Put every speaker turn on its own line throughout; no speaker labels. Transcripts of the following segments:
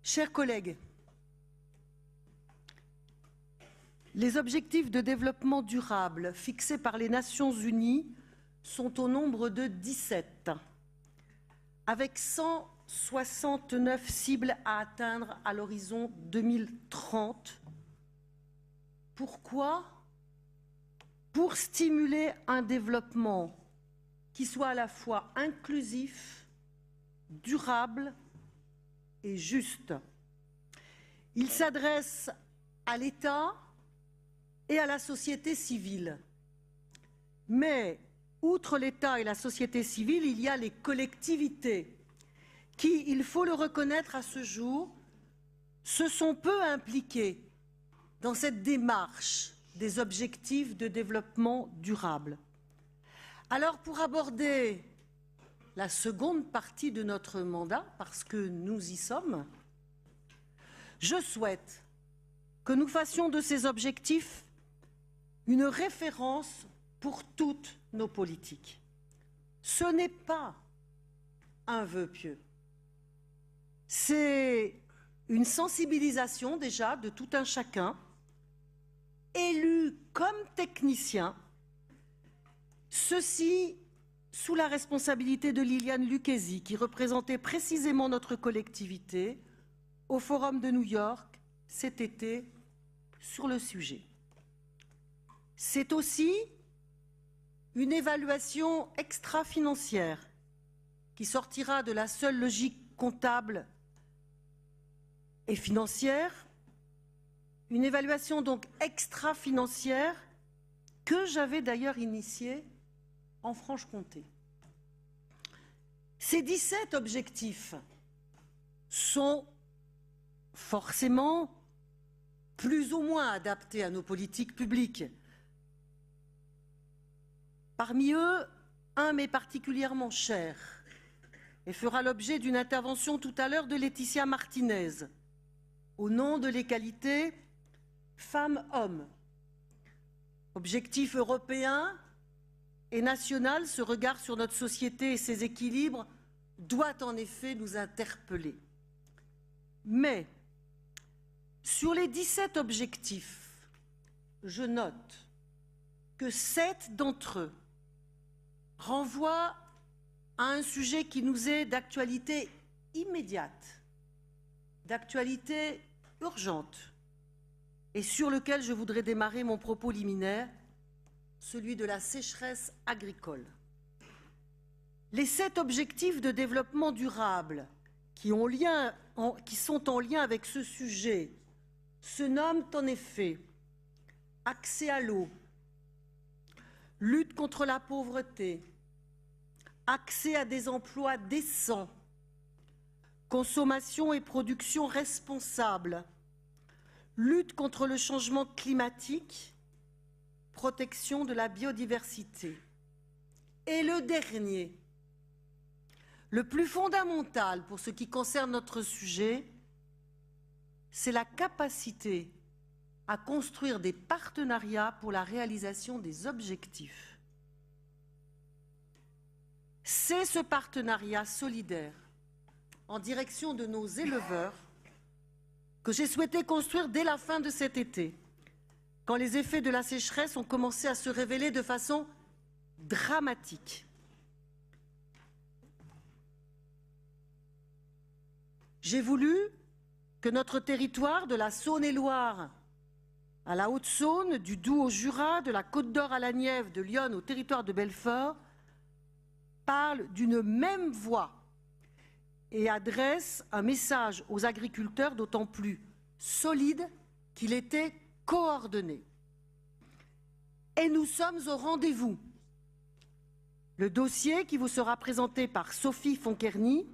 Chers collègues, les objectifs de développement durable fixés par les Nations Unies sont au nombre de 17, avec 169 cibles à atteindre à l'horizon 2030. Pourquoi? Pour stimuler un développement qui soit à la fois inclusif, durable et juste. Il s'adresse à l'État et à la société civile. Mais, outre l'État et la société civile, il y a les collectivités qui, il faut le reconnaître à ce jour, se sont peu impliquées dans cette démarche des objectifs de développement durable. Alors, pour aborder la seconde partie de notre mandat, parce que nous y sommes, je souhaite que nous fassions de ces objectifs une référence pour toutes nos politiques. Ce n'est pas un vœu pieux. C'est une sensibilisation déjà de tout un chacun, élu comme technicien, ceci sous la responsabilité de Liliane Lucchesi, qui représentait précisément notre collectivité au Forum de New York cet été sur le sujet. C'est aussi une évaluation extra-financière qui sortira de la seule logique comptable et financière, une évaluation donc extra-financière que j'avais d'ailleurs initiée en Franche-Comté. Ces 17 objectifs sont forcément plus ou moins adaptés à nos politiques publiques. Parmi eux, un m'est particulièrement cher et fera l'objet d'une intervention tout à l'heure de Laetitia Martinez, au nom de l'égalité femmes-hommes. Objectif européen et national, ce regard sur notre société et ses équilibres doit en effet nous interpeller. Mais, sur les 17 objectifs, je note que 7 d'entre eux renvoient à un sujet qui nous est d'actualité immédiate, d'actualité urgente, et sur lequel je voudrais démarrer mon propos liminaire, celui de la sécheresse agricole. Les 7 objectifs de développement durable qui sont en lien avec ce sujet se nomment en effet accès à l'eau, lutte contre la pauvreté, accès à des emplois décents, consommation et production responsables, lutte contre le changement climatique, protection de la biodiversité. Et le dernier, le plus fondamental pour ce qui concerne notre sujet, c'est la capacité à construire des partenariats pour la réalisation des objectifs. C'est ce partenariat solidaire en direction de nos éleveurs que j'ai souhaité construire dès la fin de cet été, quand les effets de la sécheresse ont commencé à se révéler de façon dramatique. J'ai voulu que notre territoire, de la Saône-et-Loire à la Haute-Saône, du Doubs au Jura, de la Côte d'Or à la Nièvre, de l'Yonne au territoire de Belfort, parle d'une même voix et adresse un message aux agriculteurs d'autant plus solide qu'il était coordonné. Et nous sommes au rendez-vous. Le dossier qui vous sera présenté par Sophie Fonkerny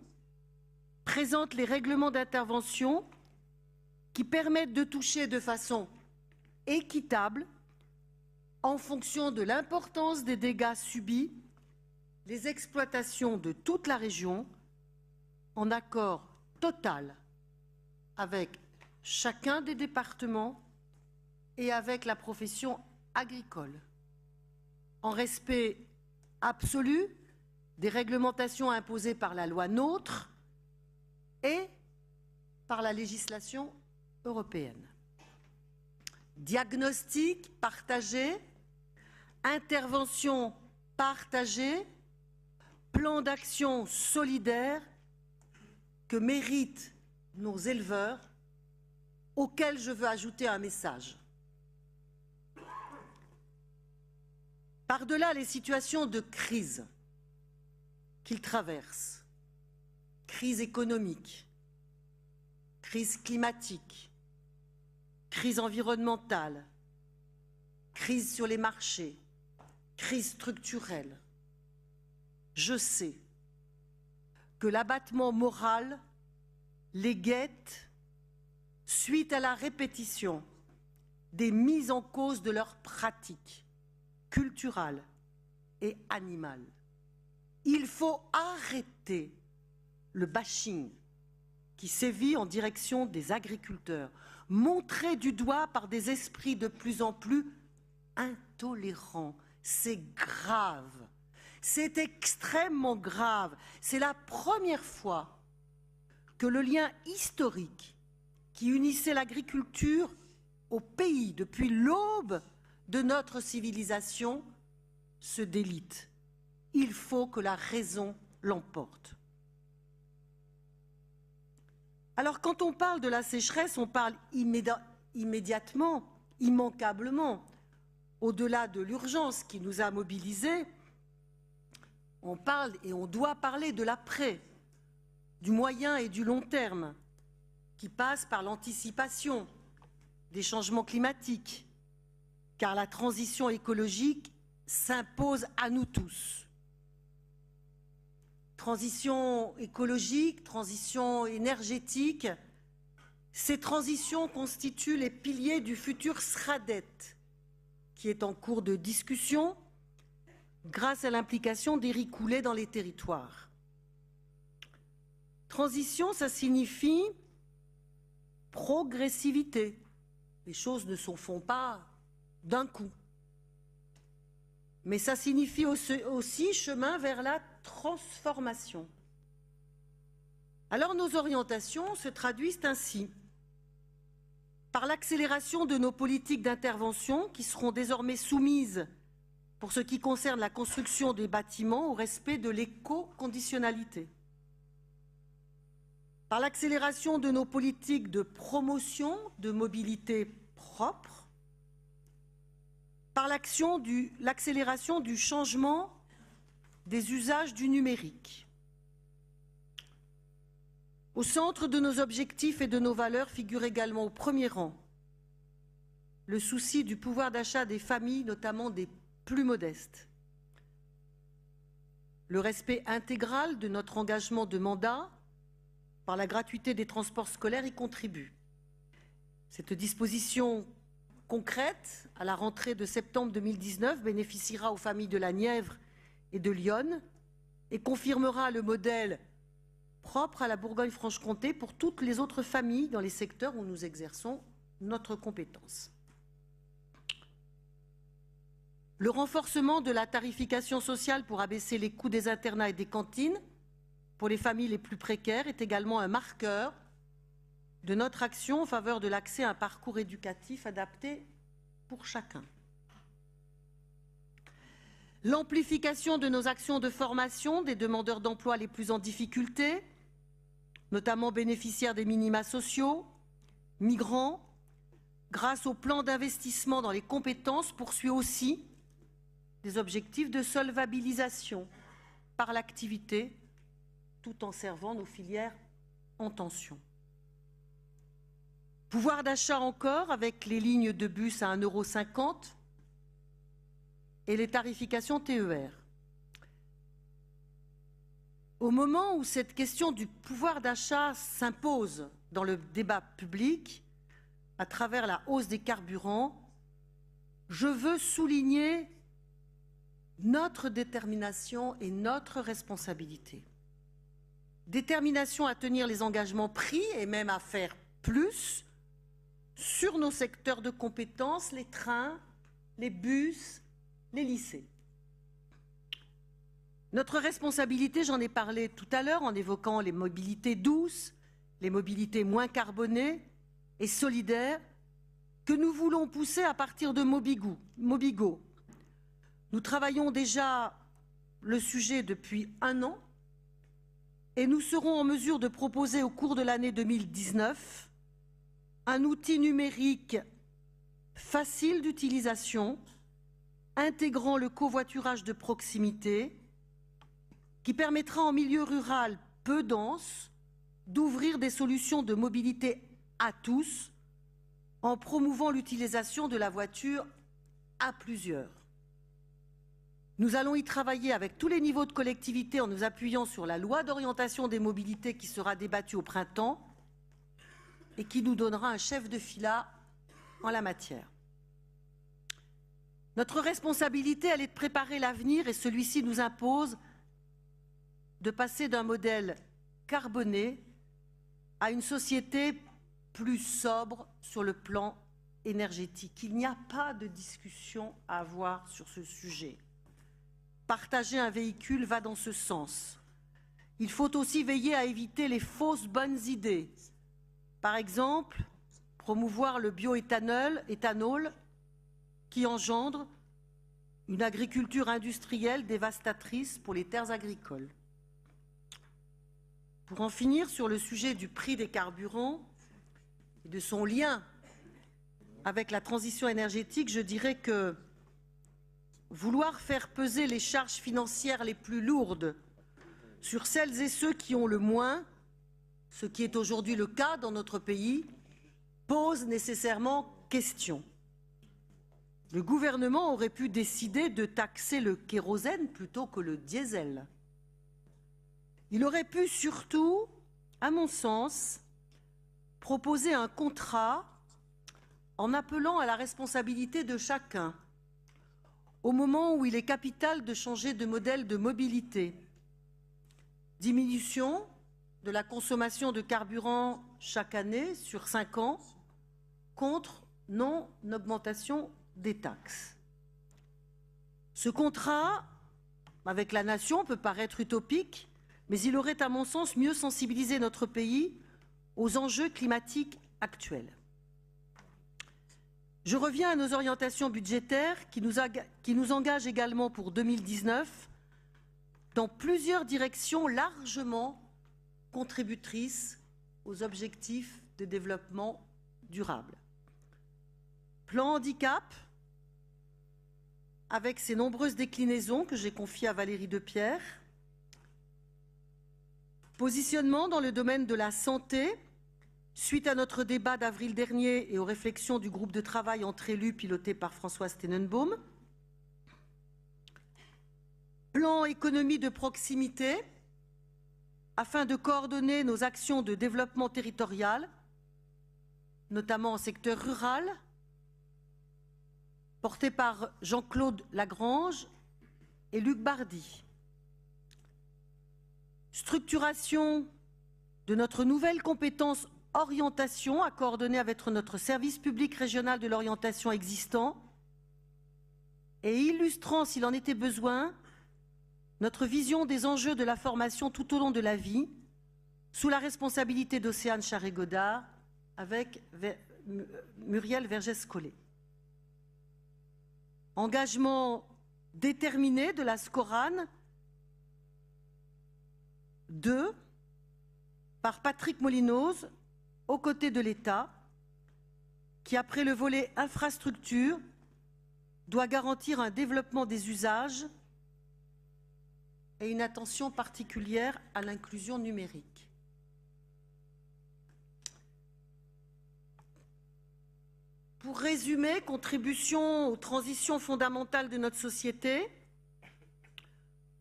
présente les règlements d'intervention qui permettent de toucher de façon équitable, en fonction de l'importance des dégâts subis, les exploitations de toute la région, en accord total avec chacun des départements et avec la profession agricole, en respect absolu des réglementations imposées par la loi NOTRe et par la législation européenne. Diagnostic partagé, intervention partagée, plan d'action solidaire que méritent nos éleveurs, auxquels je veux ajouter un message. Par-delà les situations de crise qu'ils traversent, crise économique, crise climatique, crise environnementale, crise sur les marchés, crise structurelle, je sais que l'abattement moral les guette suite à la répétition des mises en cause de leurs pratiques culturelles et animales. Il faut arrêter le bashing qui sévit en direction des agriculteurs, montré du doigt par des esprits de plus en plus intolérants. C'est grave, c'est extrêmement grave. C'est la première fois que le lien historique qui unissait l'agriculture au pays depuis l'aube de notre civilisation se délite. Il faut que la raison l'emporte. Alors, quand on parle de la sécheresse, on parle immédiatement, immanquablement, au-delà de l'urgence qui nous a mobilisés, on parle et on doit parler de l'après, du moyen et du long terme, qui passe par l'anticipation des changements climatiques, car la transition écologique s'impose à nous tous. Transition écologique, transition énergétique, ces transitions constituent les piliers du futur SRADET, qui est en cours de discussion grâce à l'implication d'Éric Coulet dans les territoires. Transition, ça signifie progressivité. Les choses ne se font pas d'un coup. Mais ça signifie aussi chemin vers la transformation. Alors nos orientations se traduisent ainsi par l'accélération de nos politiques d'intervention qui seront désormais soumises, pour ce qui concerne la construction des bâtiments, au respect de l'éco-conditionnalité. Par l'accélération de nos politiques de promotion de mobilité propre, par l'accélération du changement des usages du numérique. Au centre de nos objectifs et de nos valeurs figure également au premier rang le souci du pouvoir d'achat des familles, notamment des plus modestes. Le respect intégral de notre engagement de mandat par la gratuité des transports scolaires y contribue. Cette disposition concrète, à la rentrée de septembre 2019, bénéficiera aux familles de la Nièvre et de l'Yonne et confirmera le modèle propre à la Bourgogne-Franche-Comté pour toutes les autres familles dans les secteurs où nous exerçons notre compétence. Le renforcement de la tarification sociale pour abaisser les coûts des internats et des cantines pour les familles les plus précaires est également un marqueur de notre action en faveur de l'accès à un parcours éducatif adapté pour chacun. L'amplification de nos actions de formation des demandeurs d'emploi les plus en difficulté, notamment bénéficiaires des minima sociaux, migrants, grâce au plan d'investissement dans les compétences, poursuit aussi des objectifs de solvabilisation par l'activité, tout en servant nos filières en tension. Pouvoir d'achat encore, avec les lignes de bus à 1,50 € et les tarifications TER. Au moment où cette question du pouvoir d'achat s'impose dans le débat public, à travers la hausse des carburants, je veux souligner notre détermination et notre responsabilité. Détermination à tenir les engagements pris et même à faire plus sur nos secteurs de compétences, les trains, les bus, les lycées. Notre responsabilité, j'en ai parlé tout à l'heure en évoquant les mobilités douces, les mobilités moins carbonées et solidaires que nous voulons pousser à partir de Mobigo. Nous travaillons déjà le sujet depuis 1 an et nous serons en mesure de proposer au cours de l'année 2019 un outil numérique facile d'utilisation, intégrant le covoiturage de proximité, qui permettra en milieu rural peu dense d'ouvrir des solutions de mobilité à tous en promouvant l'utilisation de la voiture à plusieurs. Nous allons y travailler avec tous les niveaux de collectivité en nous appuyant sur la loi d'orientation des mobilités qui sera débattue au printemps et qui nous donnera un chef de fila en la matière. Notre responsabilité, elle est de préparer l'avenir et celui-ci nous impose de passer d'un modèle carboné à une société plus sobre sur le plan énergétique. Il n'y a pas de discussion à avoir sur ce sujet. Partager un véhicule va dans ce sens. Il faut aussi veiller à éviter les fausses bonnes idées. Par exemple, promouvoir le bioéthanol qui engendre une agriculture industrielle dévastatrice pour les terres agricoles. Pour en finir sur le sujet du prix des carburants et de son lien avec la transition énergétique, je dirais que vouloir faire peser les charges financières les plus lourdes sur celles et ceux qui ont le moins, ce qui est aujourd'hui le cas dans notre pays, pose nécessairement question. Le gouvernement aurait pu décider de taxer le kérosène plutôt que le diesel. Il aurait pu surtout, à mon sens, proposer un contrat en appelant à la responsabilité de chacun, au moment où il est capital de changer de modèle de mobilité. Diminution de la consommation de carburant chaque année sur 5 ans, contre non-augmentation des taxes. Ce contrat avec la nation peut paraître utopique, mais il aurait, à mon sens, mieux sensibilisé notre pays aux enjeux climatiques actuels. Je reviens à nos orientations budgétaires qui nous engagent également pour 2019 dans plusieurs directions largement contributrices aux objectifs de développement durable. Plan handicap, avec ses nombreuses déclinaisons que j'ai confiées à Valérie Depierre. Positionnement dans le domaine de la santé, suite à notre débat d'avril dernier et aux réflexions du groupe de travail entre élus piloté par Françoise Tenenbaum. Plan économie de proximité, afin de coordonner nos actions de développement territorial, notamment en secteur rural, porté par Jean-Claude Lagrange et Luc Bardy. Structuration de notre nouvelle compétence orientation à coordonner avec notre service public régional de l'orientation existant et illustrant, s'il en était besoin, notre vision des enjeux de la formation tout au long de la vie, sous la responsabilité d'Océane Charret-Godard avec Muriel Vergès-Collet. Engagement déterminé de la SCORAN 2 par Patrick Molinoz aux côtés de l'État qui, après le volet infrastructure, doit garantir un développement des usages et une attention particulière à l'inclusion numérique. Pour résumer, contribution aux transitions fondamentales de notre société,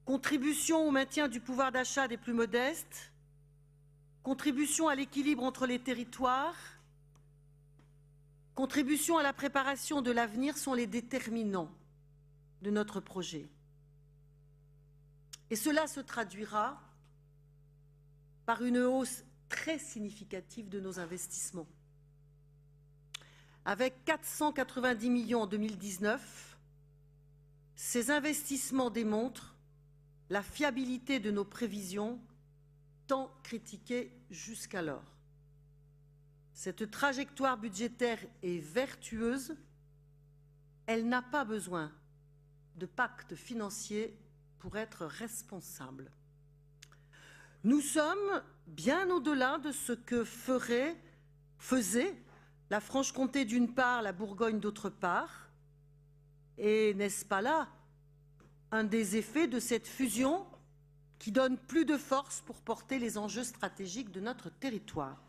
contribution au maintien du pouvoir d'achat des plus modestes, contribution à l'équilibre entre les territoires, contribution à la préparation de l'avenir sont les déterminants de notre projet. Et cela se traduira par une hausse très significative de nos investissements. Avec 490 millions en 2019, ces investissements démontrent la fiabilité de nos prévisions, tant critiquées jusqu'alors. Cette trajectoire budgétaire est vertueuse. Elle n'a pas besoin de pacte financier pour être responsable. Nous sommes bien au-delà de ce que faisait la Franche-Comté d'une part, la Bourgogne d'autre part. Et n'est-ce pas là un des effets de cette fusion qui donne plus de force pour porter les enjeux stratégiques de notre territoire?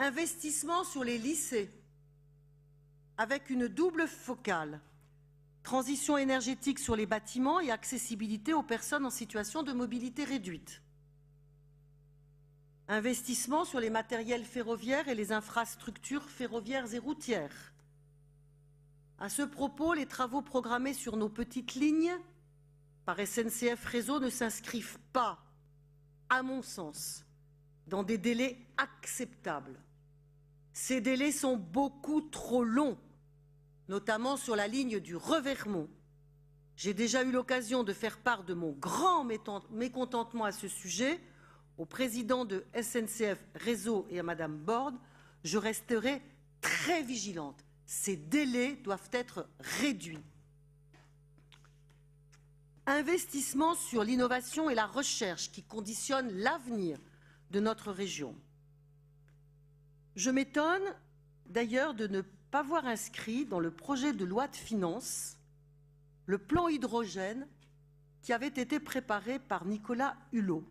Investissement sur les lycées avec une double focale, transition énergétique sur les bâtiments et accessibilité aux personnes en situation de mobilité réduite. Investissement sur les matériels ferroviaires et les infrastructures ferroviaires et routières. À ce propos, les travaux programmés sur nos petites lignes par SNCF Réseau ne s'inscrivent pas, à mon sens, dans des délais acceptables. Ces délais sont beaucoup trop longs, notamment sur la ligne du Revermont. J'ai déjà eu l'occasion de faire part de mon grand mécontentement à ce sujet au président de SNCF Réseau et à Madame Borde. Je resterai très vigilante. Ces délais doivent être réduits. Investissement sur l'innovation et la recherche qui conditionnent l'avenir de notre région. Je m'étonne d'ailleurs de ne pas voir inscrit dans le projet de loi de finances le plan hydrogène qui avait été préparé par Nicolas Hulot.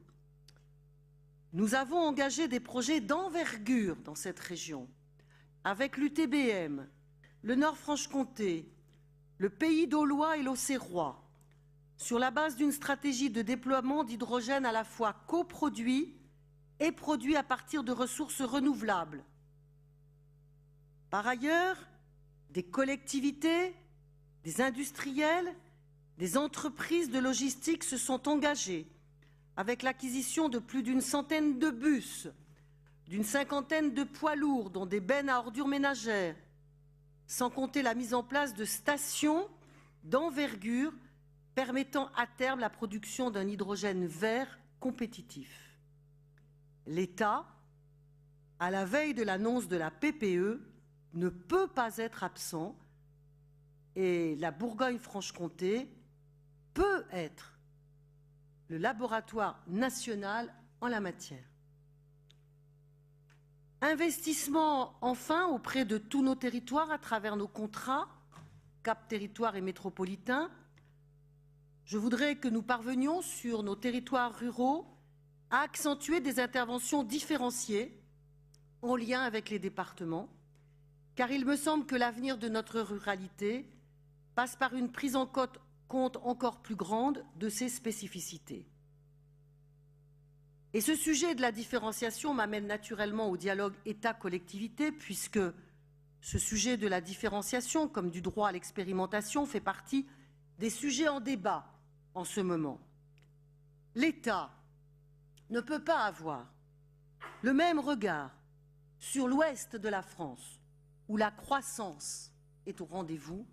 Nous avons engagé des projets d'envergure dans cette région, avec l'UTBM, le Nord-Franche-Comté, le Pays d'Aulois et l'Auxerrois, sur la base d'une stratégie de déploiement d'hydrogène à la fois coproduit et produit à partir de ressources renouvelables. Par ailleurs, des collectivités, des industriels, des entreprises de logistique se sont engagés avec l'acquisition de plus d'une centaine de bus, d'une cinquantaine de poids lourds, dont des bennes à ordures ménagères, sans compter la mise en place de stations d'envergure permettant à terme la production d'un hydrogène vert compétitif. L'État, à la veille de l'annonce de la PPE, ne peut pas être absent et la Bourgogne-Franche-Comté peut être le laboratoire national en la matière. Investissement enfin auprès de tous nos territoires à travers nos contrats, Cap Territoire et métropolitains. Je voudrais que nous parvenions sur nos territoires ruraux à accentuer des interventions différenciées en lien avec les départements, car il me semble que l'avenir de notre ruralité passe par une prise en compte encore plus grande de ses spécificités. Et ce sujet de la différenciation m'amène naturellement au dialogue État-collectivité, puisque ce sujet de la différenciation, comme du droit à l'expérimentation, fait partie des sujets en débat en ce moment. L'État ne peut pas avoir le même regard sur l'ouest de la France, où la croissance est au rendez-vous,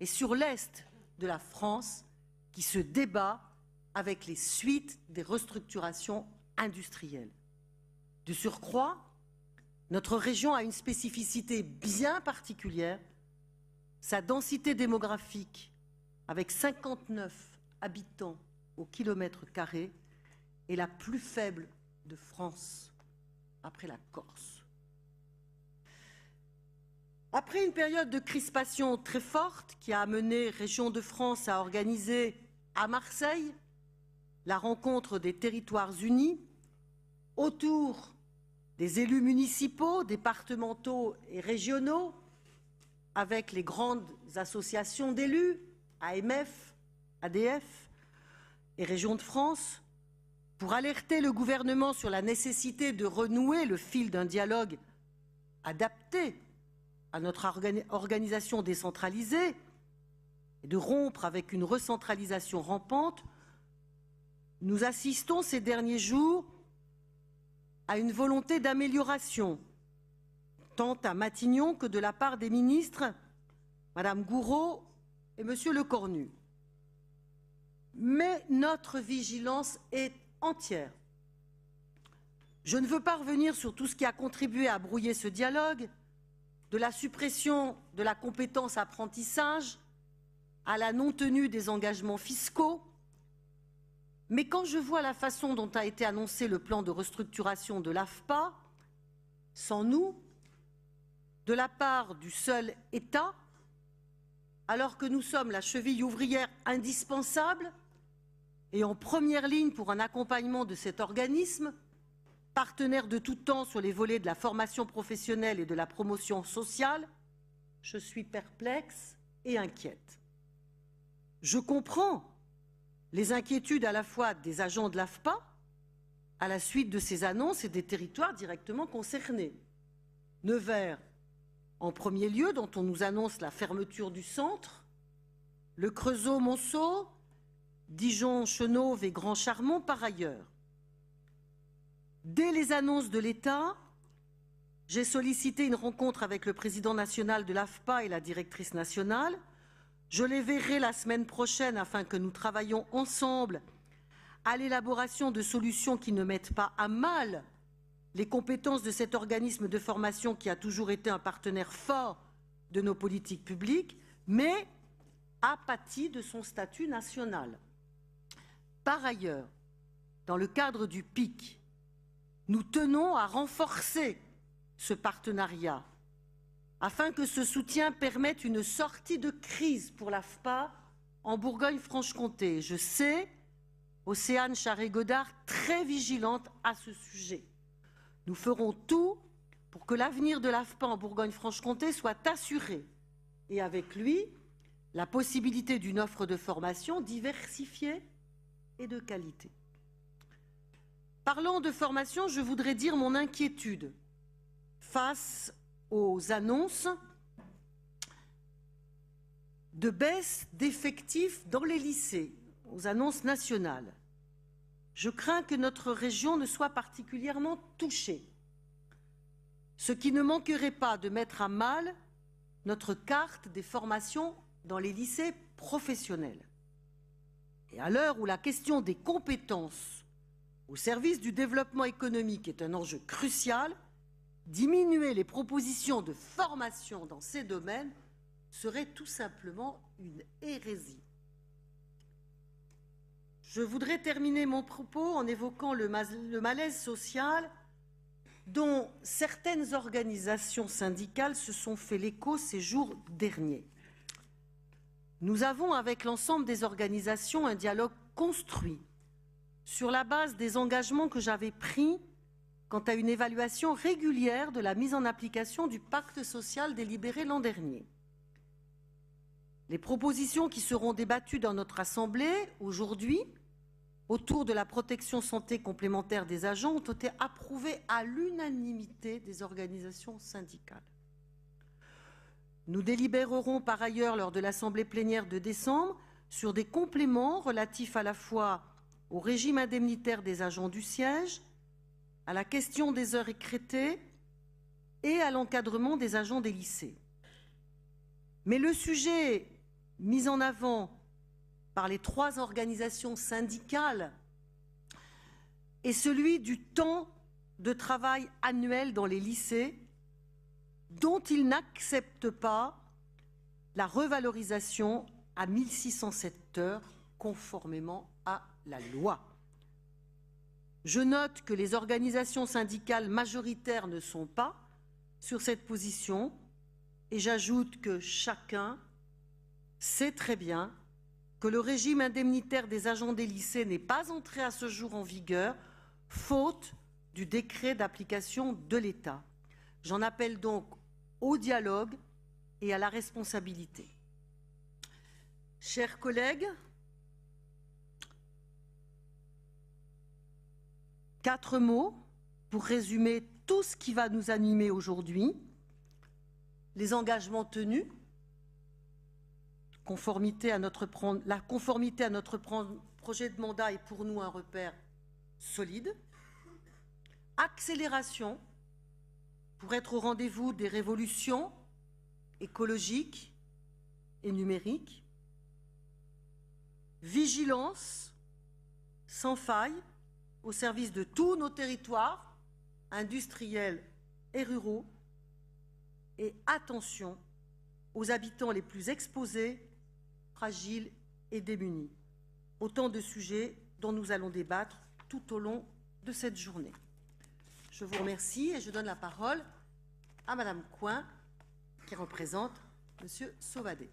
et sur l'est de la France, qui se débat avec les suites des restructurations industrielles. De surcroît, notre région a une spécificité bien particulière, sa densité démographique, avec 59 habitants au kilomètre carré, est la plus faible de France, après la Corse. Après une période de crispation très forte qui a amené Région de France à organiser à Marseille la rencontre des territoires unis autour des élus municipaux, départementaux et régionaux, avec les grandes associations d'élus, AMF, ADF et Région de France, pour alerter le gouvernement sur la nécessité de renouer le fil d'un dialogue adapté à notre organisation décentralisée et de rompre avec une recentralisation rampante, nous assistons ces derniers jours à une volonté d'amélioration, tant à Matignon que de la part des ministres, Madame Gourault et Monsieur Lecornu. Mais notre vigilance est entière. Je ne veux pas revenir sur tout ce qui a contribué à brouiller ce dialogue, de la suppression de la compétence apprentissage à la non-tenue des engagements fiscaux. Mais quand je vois la façon dont a été annoncé le plan de restructuration de l'AFPA, sans nous, de la part du seul État, alors que nous sommes la cheville ouvrière indispensable et en première ligne pour un accompagnement de cet organisme, partenaire de tout temps sur les volets de la formation professionnelle et de la promotion sociale, je suis perplexe et inquiète. Je comprends les inquiétudes à la fois des agents de l'AFPA, à la suite de ces annonces et des territoires directement concernés. Nevers, en premier lieu, dont on nous annonce la fermeture du centre, le Creusot-Monceau, Dijon, Chenauve et Grand Charmont par ailleurs. Dès les annonces de l'État, j'ai sollicité une rencontre avec le président national de l'AFPA et la directrice nationale. Je les verrai la semaine prochaine afin que nous travaillions ensemble à l'élaboration de solutions qui ne mettent pas à mal les compétences de cet organisme de formation qui a toujours été un partenaire fort de nos politiques publiques, mais a pâti de son statut national. Par ailleurs, dans le cadre du PIC, nous tenons à renforcer ce partenariat afin que ce soutien permette une sortie de crise pour l'AFPA en Bourgogne-Franche-Comté. Je sais, Océane Charret-Godard, très vigilante à ce sujet. Nous ferons tout pour que l'avenir de l'AFPA en Bourgogne-Franche-Comté soit assuré et avec lui, la possibilité d'une offre de formation diversifiée et de qualité. Parlant de formation, je voudrais dire mon inquiétude face aux annonces de baisse d'effectifs dans les lycées, aux annonces nationales. Je crains que notre région ne soit particulièrement touchée, ce qui ne manquerait pas de mettre à mal notre carte des formations dans les lycées professionnels. Et à l'heure où la question des compétences au service du développement économique est un enjeu crucial, diminuer les propositions de formation dans ces domaines serait tout simplement une hérésie. Je voudrais terminer mon propos en évoquant le malaise social dont certaines organisations syndicales se sont fait l'écho ces jours derniers. Nous avons, avec l'ensemble des organisations, un dialogue construit sur la base des engagements que j'avais pris quant à une évaluation régulière de la mise en application du pacte social délibéré l'an dernier. Les propositions qui seront débattues dans notre Assemblée aujourd'hui, autour de la protection santé complémentaire des agents, ont été approuvées à l'unanimité des organisations syndicales. Nous délibérerons par ailleurs lors de l'Assemblée plénière de décembre sur des compléments relatifs à la fois au régime indemnitaire des agents du siège, à la question des heures écrêtées et à l'encadrement des agents des lycées. Mais le sujet mis en avant par les trois organisations syndicales est celui du temps de travail annuel dans les lycées, dont ils n'acceptent pas la revalorisation à 1607 heures conformément à la loi. Je note que les organisations syndicales majoritaires ne sont pas sur cette position et j'ajoute que chacun sait très bien que le régime indemnitaire des agents des lycées n'est pas entré à ce jour en vigueur, faute du décret d'application de l'État. J'en appelle donc au dialogue et à la responsabilité. Chers collègues, 4 mots pour résumer tout ce qui va nous animer aujourd'hui. Les engagements tenus, la conformité à notre projet de mandat est pour nous un repère solide. Accélération pour être au rendez-vous des révolutions écologiques et numériques. Vigilance sans faille au service de tous nos territoires industriels et ruraux, et attention aux habitants les plus exposés, fragiles et démunis. Autant de sujets dont nous allons débattre tout au long de cette journée. Je vous remercie et je donne la parole à Madame Coin, qui représente Monsieur Sauvadet.